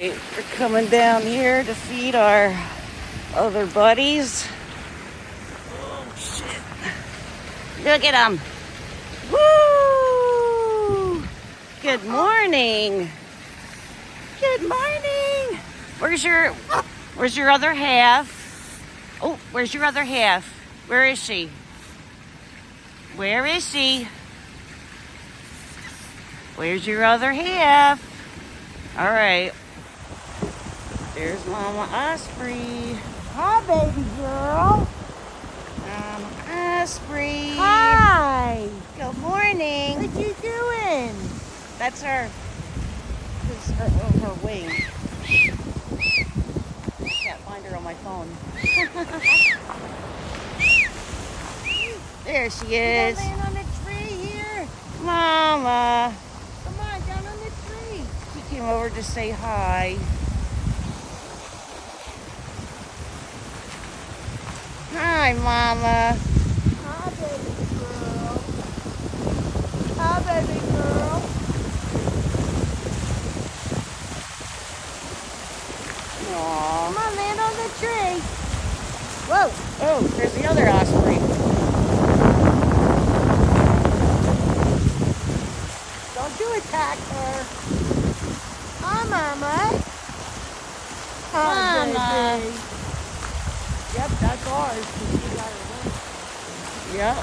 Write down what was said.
We're coming down here to feed our other buddies. Oh, shit. Look at them. Woo! Good morning. Good morning. Where's your other half? Oh, where's your other half? Where is she? Where is she? Where's your other half? All right. There's Mama Osprey. Hi, baby girl. Mama Osprey. Hi. Good morning. What you doing? That's her. This is her wing. I can't find her on my phone. There she is. You laying on the tree here. Mama. Come on, down on the tree. She came over to say hi. Hi, Mama. Hi, baby girl. Hi, baby girl. Aww. Come on, land on the tree. Whoa. Oh, there's the other osprey. Don't you attack her. Hi, Mama. Hi, Mama. baby. Yep, that's ours. 'Cause she got her wing. Yep.